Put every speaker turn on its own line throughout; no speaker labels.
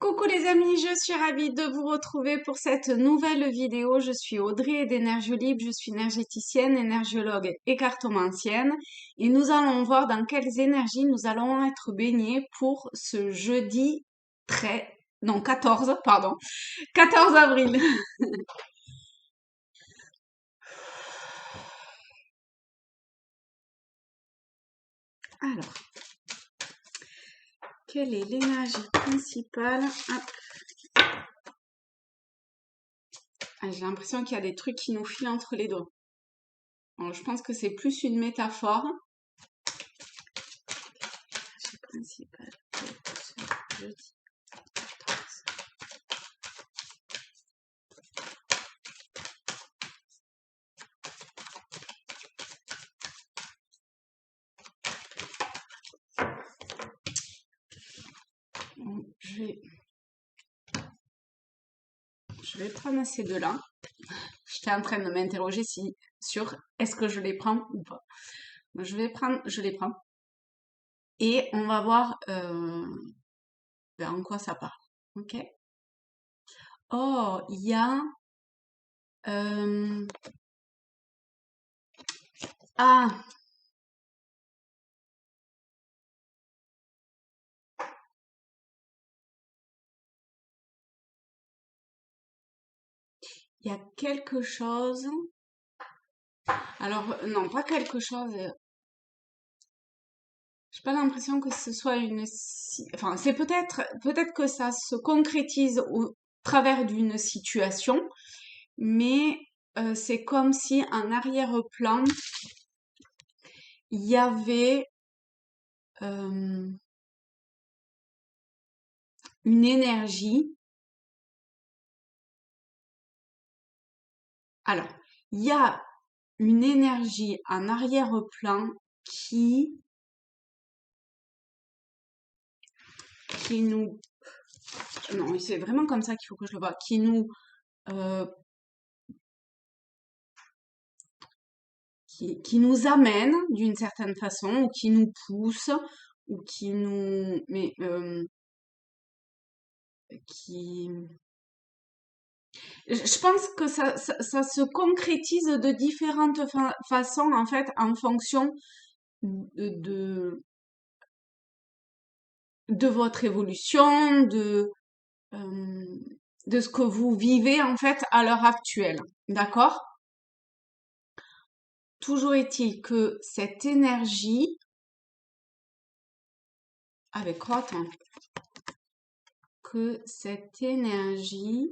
Coucou les amis, je suis ravie de vous retrouver pour cette nouvelle vidéo. Je suis Audrey d'Énergie Libre, je suis énergéticienne, énergiologue et cartomancienne. Et nous allons voir dans quelles énergies nous allons être baignés pour ce jeudi 13, non 14, pardon, 14 avril. Alors, quelle est l'énergie principale? Hop. Ah, j'ai l'impression qu'il y a des trucs qui nous filent entre les doigts. Alors, je pense que c'est plus une métaphore. L'énergie principale pour ce jeudi 14. Je vais prendre ces deux-là. J'étais en train de m'interroger sur est-ce que je les prends ou pas. Je les prends. Et on va voir en quoi ça parle. Ok? Oh, il y a... euh, ah, il y a quelque chose... Alors, non, pas quelque chose... J'ai pas l'impression que ce soit une... Enfin, c'est peut-être que ça se concrétise au travers d'une situation, mais c'est comme si en arrière-plan, il y avait une énergie. Alors, il y a une énergie en arrière-plan qui, qui nous... Non, c'est vraiment comme ça qu'il faut que je le vois. Euh, qui nous amène d'une certaine façon, ou qui nous pousse, ou qui nous... Mais qui... Je pense que ça se concrétise de différentes façons, en fait, en fonction de, de votre évolution, euh, de ce que vous vivez en fait à l'heure actuelle. D'accord? Toujours est-il que cette énergie, avec quoi, attends, que cette énergie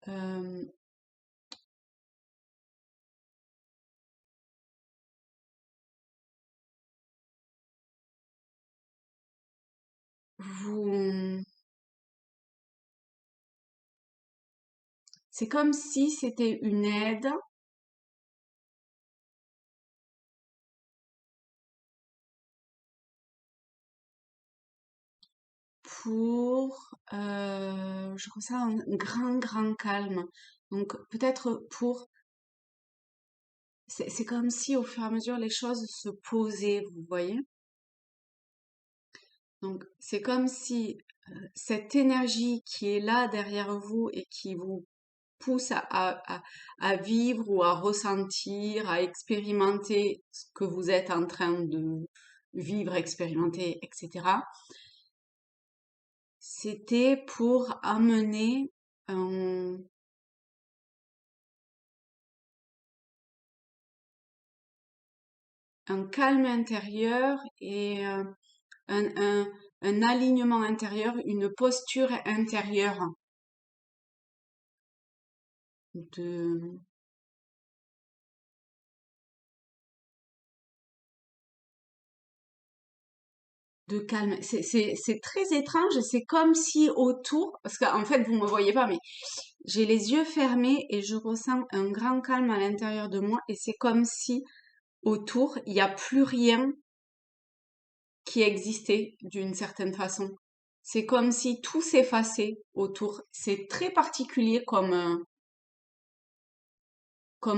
euh, vous, c'est comme si c'était une aide pour, je ressens un grand calme. Donc peut-être pour, c'est comme si au fur et à mesure les choses se posaient, vous voyez? Donc c'est comme si cette énergie qui est là derrière vous et qui vous pousse à vivre ou à ressentir, à expérimenter ce que vous êtes en train de vivre, expérimenter, etc. C'était pour amener un, un calme intérieur et un, un, un alignement intérieur, une posture intérieure de, de calme. C'est très étrange. C'est comme si autour, parce qu'en fait, vous me voyez pas, mais j'ai les yeux fermés et je ressens un grand calme à l'intérieur de moi. Et c'est comme si autour, il n'y a plus rien qui existait d'une certaine façon. C'est comme si tout s'effaçait autour. C'est très particulier comme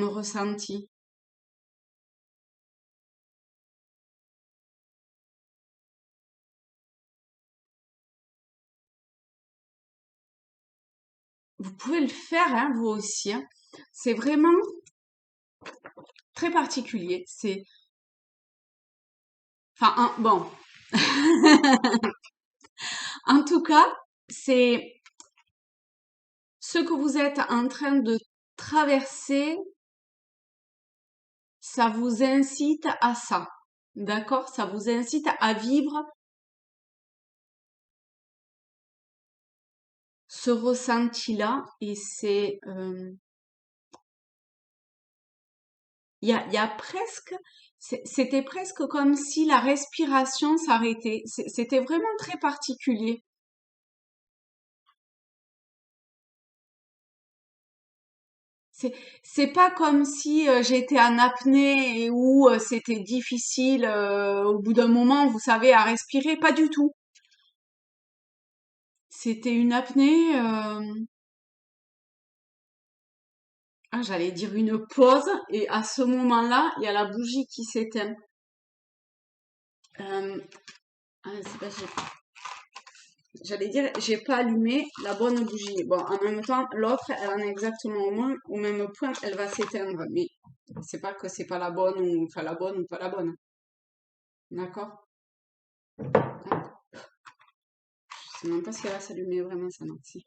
ressenti. vous pouvez le faire, hein, vous aussi, hein. C'est vraiment très particulier. C'est, enfin, bon. En tout cas, c'est ce que vous êtes en train de traverser, ça vous incite à ça. D'accord? Ça vous incite à vivre ce ressenti-là et il y a presque, c'était presque comme si la respiration s'arrêtait. C'était vraiment très particulier. C'est, c'est pas comme si j'étais en apnée et où c'était difficile au bout d'un moment, vous savez, à respirer. Pas du tout. C'était une apnée, j'allais dire une pause, et à ce moment-là, il y a la bougie qui s'éteint. Euh, c'est pas, j'allais dire, j'ai pas allumé la bonne bougie. Bon, en même temps, l'autre, elle en est exactement au même point, elle va s'éteindre. Mais c'est pas que c'est pas la bonne ou, enfin, la bonne ou pas la bonne. D'accord? Je sais même pas si elle va s'allumer vraiment, ça, non. Si.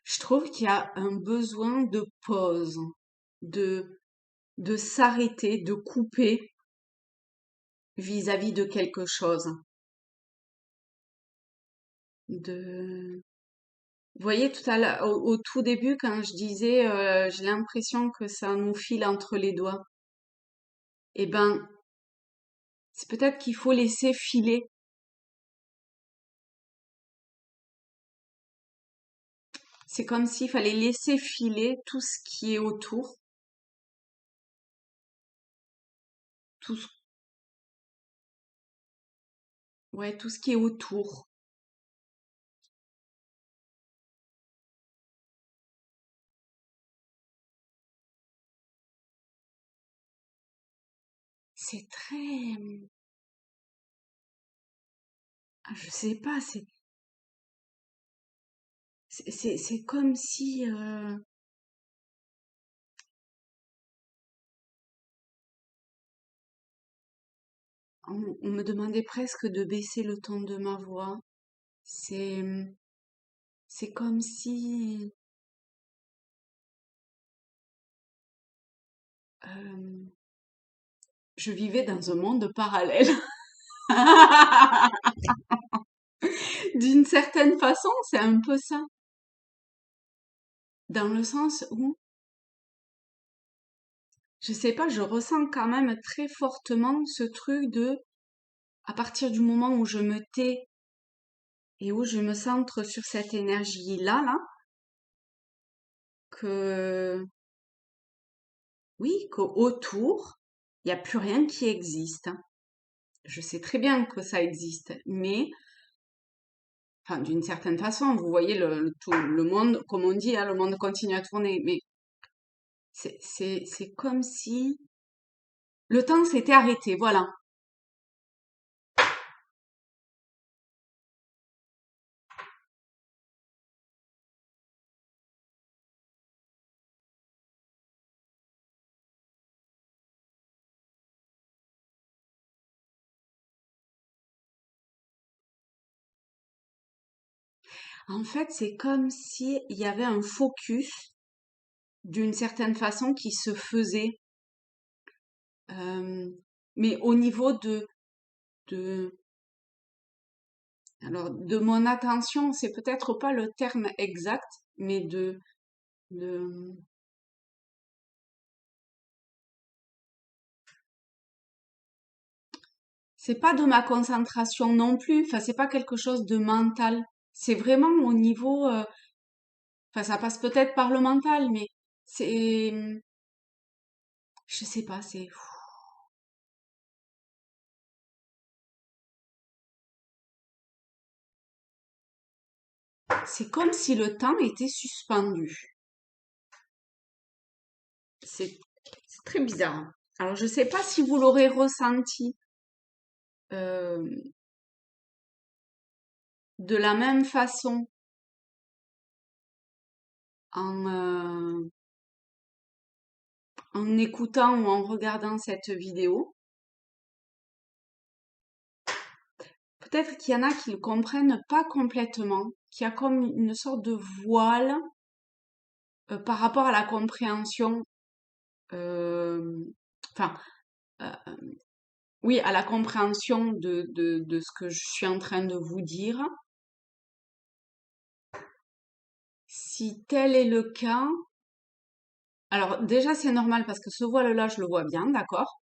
Je trouve qu'il y a un besoin de pause, de, de s'arrêter, de couper vis-à-vis de quelque chose. De, vous voyez, tout à l'heure, au tout début, quand je disais, j'ai l'impression que ça nous file entre les doigts. Eh ben, c'est peut-être qu'il faut laisser filer. C'est comme s'il fallait laisser filer tout ce qui est autour, tout ce, ouais, tout ce qui est autour. C'est très, je sais pas, c'est comme si on me demandait presque de baisser le ton de ma voix. C'est, c'est comme si euh, je vivais dans un monde parallèle. D'une certaine façon, c'est un peu ça. Dans le sens où, je sais pas, je ressens quand même très fortement ce truc de, à partir du moment où je me tais et où je me centre sur cette énergie-là, là, que, oui, qu'autour, il n'y a plus rien qui existe, hein. Je sais très bien que ça existe, mais, enfin, d'une certaine façon, vous voyez tout le monde, comme on dit, hein, le monde continue à tourner, mais c'est comme si le temps s'était arrêté, voilà. En fait, c'est comme si il y avait un focus d'une certaine façon qui se faisait, euh, mais au niveau de, alors, de mon attention, c'est peut-être pas le terme exact, mais de, c'est pas de ma concentration non plus, enfin, c'est pas quelque chose de mental. C'est vraiment au niveau, enfin, ça passe peut-être par le mental, mais c'est, je sais pas, c'est comme si le temps était suspendu. C'est très bizarre, hein. Alors, je sais pas si vous l'aurez ressenti. euh, de la même façon en, en écoutant ou en regardant cette vidéo. Peut-être qu'il y en a qui ne comprennent pas complètement, qu'il y a comme une sorte de voile par rapport à la compréhension, euh, enfin, euh, oui, à la compréhension de ce que je suis en train de vous dire. Si tel est le cas, alors déjà c'est normal parce que ce voile-là, je le vois bien, d'accord?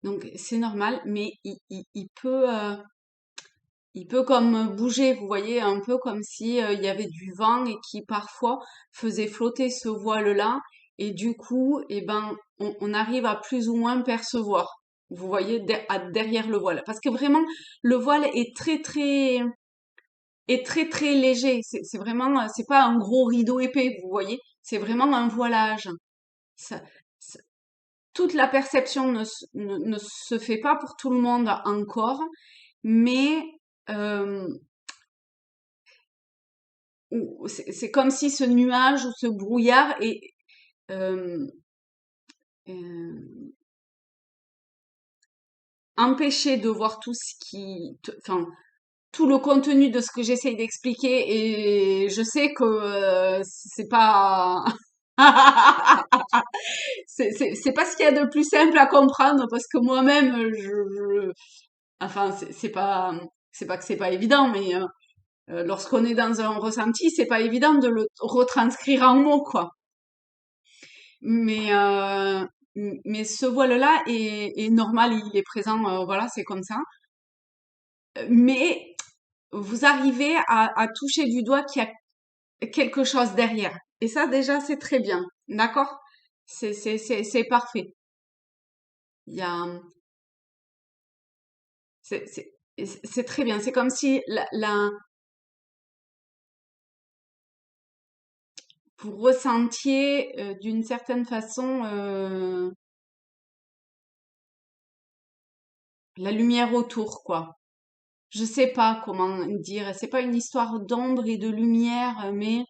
Donc c'est normal, mais il peut comme bouger, vous voyez, un peu comme si il y avait du vent et qui parfois faisait flotter ce voile-là, et du coup, eh ben, on arrive à plus ou moins percevoir. Vous voyez, derrière le voile. Parce que vraiment, le voile est très très léger. C'est vraiment, c'est pas un gros rideau épais, vous voyez. C'est vraiment un voilage. Ça- ça- Toute la perception ne se fait pas pour tout le monde encore, mais euh, c'est comme si ce nuage ou ce brouillard euh, euh, empêchait de voir tout ce enfin, tout le contenu de ce que j'essaye d'expliquer, et je sais que c'est pas c'est pas ce qu'il y a de plus simple à comprendre parce que moi-même enfin c'est pas que c'est pas évident, mais lorsqu'on est dans un ressenti, c'est pas évident de le retranscrire en mots, quoi. Mais mais ce voile-là est normal, il est présent, voilà, c'est comme ça. Mais vous arrivez à toucher du doigt qu'il y a quelque chose derrière. Et ça, déjà, c'est très bien. D'accord? C'est parfait. Il y a, c'est, c'est, c'est très bien. C'est comme si vous ressentiez d'une certaine façon la lumière autour, quoi. Je sais pas comment dire. C'est pas une histoire d'ombre et de lumière, mais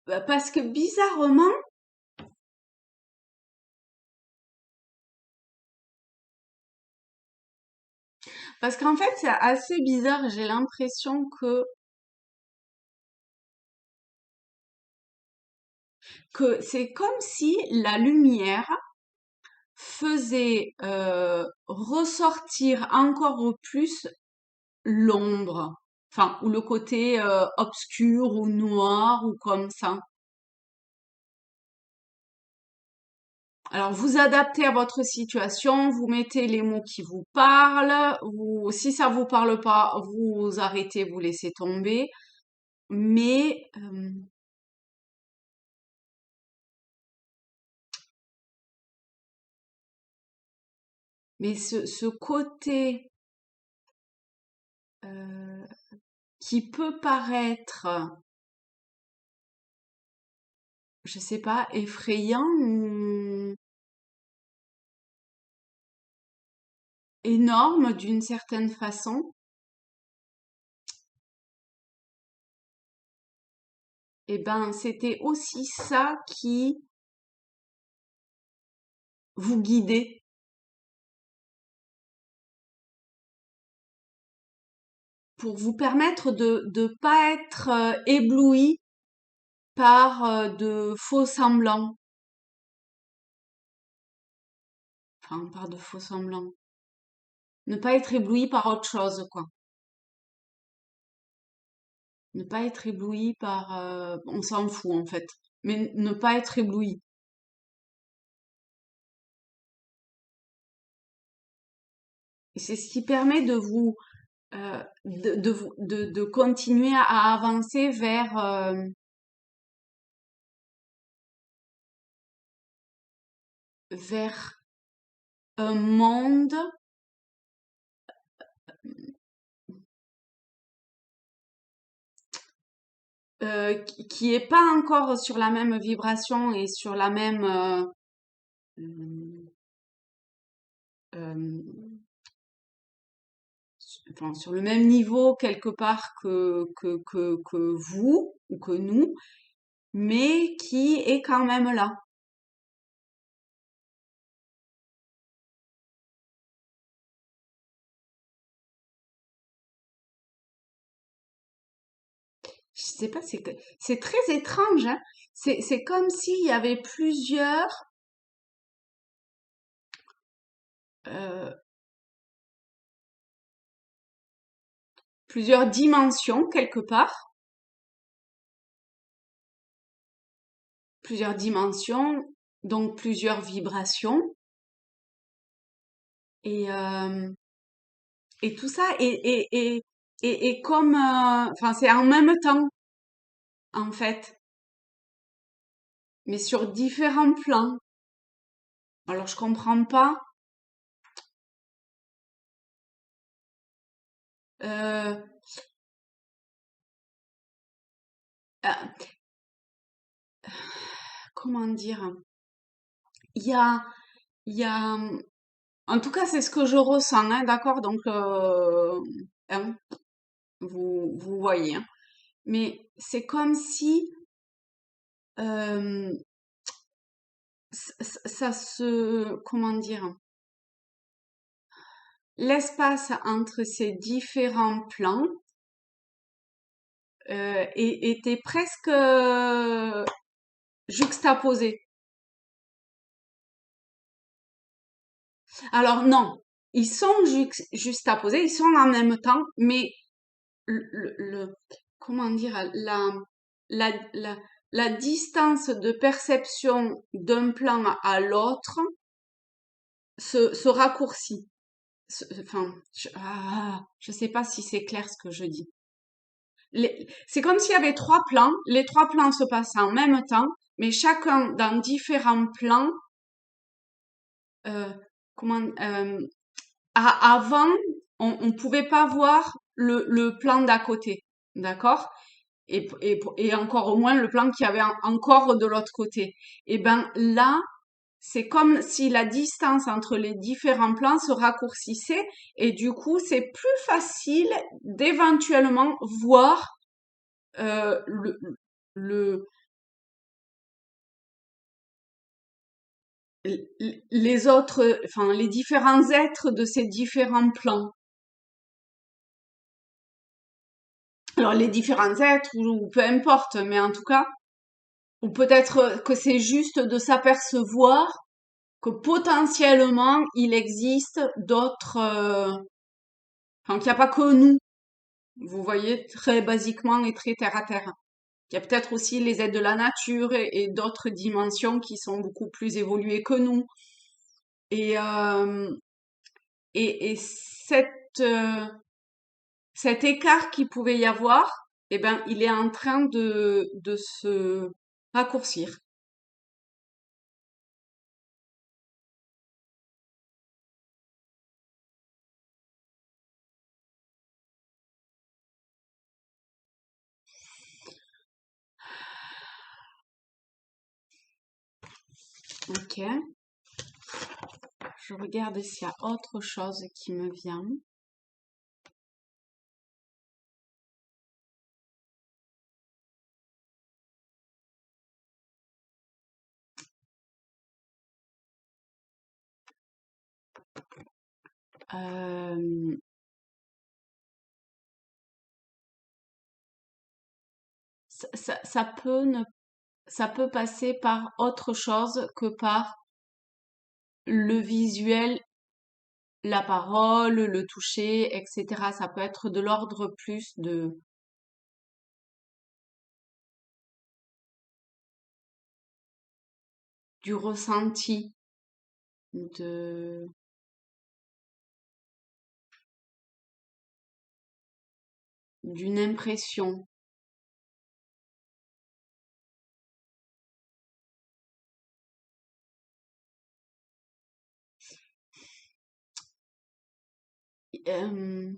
parce que bizarrement, parce qu'en fait, c'est assez bizarre. J'ai l'impression que c'est comme si la lumière faisait ressortir encore plus l'ombre, enfin, ou le côté obscur ou noir ou comme ça. Alors, vous adaptez à votre situation, vous mettez les mots qui vous parlent, si ça vous parle pas, vous arrêtez, vous laissez tomber. Mais, mais ce côté euh, qui peut paraître, je sais pas, effrayant ou énorme d'une certaine façon, et ben, c'était aussi ça qui vous guidait pour vous permettre de pas être ébloui par de faux semblants. Enfin, par de faux semblants. Ne pas être ébloui par autre chose, quoi. Ne pas être ébloui par... on s'en fout, en fait. Mais ne pas être ébloui. Et c'est ce qui permet de vous... de continuer à avancer vers un monde qui est pas encore sur la même vibration et sur la même euh, enfin, sur le même niveau quelque part que vous ou que nous, mais qui est quand même là. Je sais pas, c'est très étrange, hein. C'est comme s'il y avait euh, plusieurs dimensions quelque part, plusieurs dimensions, donc plusieurs vibrations, et et tout ça et comme, enfin c'est en même temps en fait, mais sur différents plans. Alors je comprends pas. euh, euh, Comment dire? Il y a, il y a, en tout cas c'est ce que je ressens, hein, d'accord? Donc hein, vous voyez, hein. Mais c'est comme si euh, ça se, comment dire? L'espace entre ces différents plans était presque juxtaposé. Alors non, ils sont juxtaposés, ils sont en même temps, mais comment dire, la, la, la distance de perception d'un plan à l'autre se raccourcit. Enfin, je sais pas si c'est clair ce que je dis. C'est comme s'il y avait trois plans, les trois plans se passent en même temps, mais chacun dans différents plans, euh, comment, avant, on pouvait pas voir le plan d'à côté, d'accord? Et encore au moins le plan qu'il y avait encore de l'autre côté. Et ben là, c'est comme si la distance entre les différents plans se raccourcissait et du coup, c'est plus facile d'éventuellement voir euh, le, le, les autres, enfin les différents êtres de ces différents plans. Alors les différents êtres ou peu importe, mais en tout cas, ou peut-être que c'est juste de s'apercevoir que potentiellement il existe d'autres, enfin qu'il n'y a pas que nous. Vous voyez, très basiquement et très terre à terre. Il y a peut-être aussi les êtres de la nature et d'autres dimensions qui sont beaucoup plus évoluées que nous. Et, et cet écart qu'il pouvait y avoir, eh ben, il est en train de se raccourcir. Ok. Je regarde s'il y a autre chose qui me vient. Euh, ça peut ça peut passer par autre chose que par le visuel, la parole, le toucher, etc. Ça peut être de l'ordre plus du ressenti, de, d'une impression. Euh,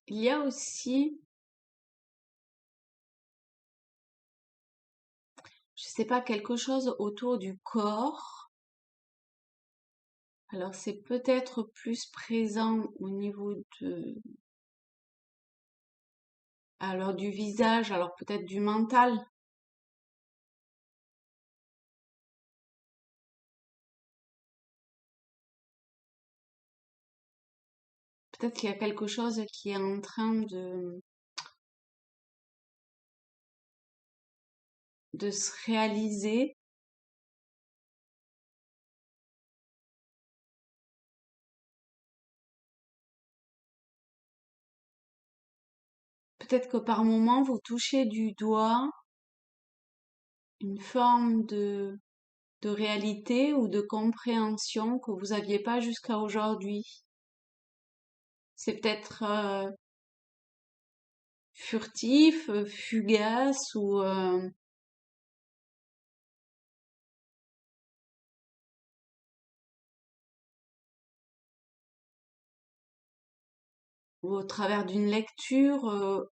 il y a aussi, je sais pas, quelque chose autour du corps. Alors c'est peut-être plus présent au niveau alors du visage, alors peut-être du mental. Peut-être qu'il y a quelque chose qui est en train de se réaliser. Peut-être que par moment vous touchez du doigt une forme de réalité ou de compréhension que vous aviez pas jusqu'à aujourd'hui. C'est peut-être furtif, fugace ou au travers d'une lecture,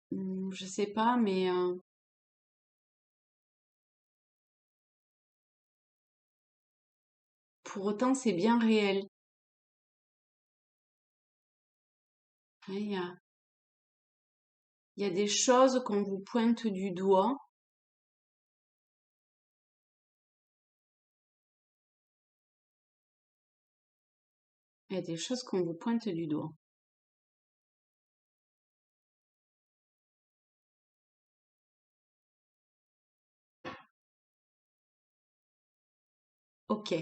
je sais pas, mais pour autant c'est bien réel. Ouais, il y a des choses qu'on vous pointe du doigt. Il y a des choses qu'on vous pointe du doigt. Ok.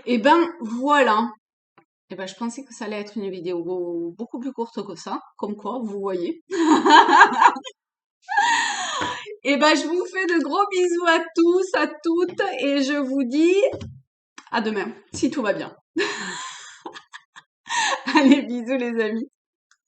Eh ben voilà. Eh ben je pensais que ça allait être une vidéo beaucoup plus courte que ça, comme quoi, vous voyez. Eh ben je vous fais de gros bisous à tous, à toutes, et je vous dis à demain, si tout va bien. Allez, bisous les amis.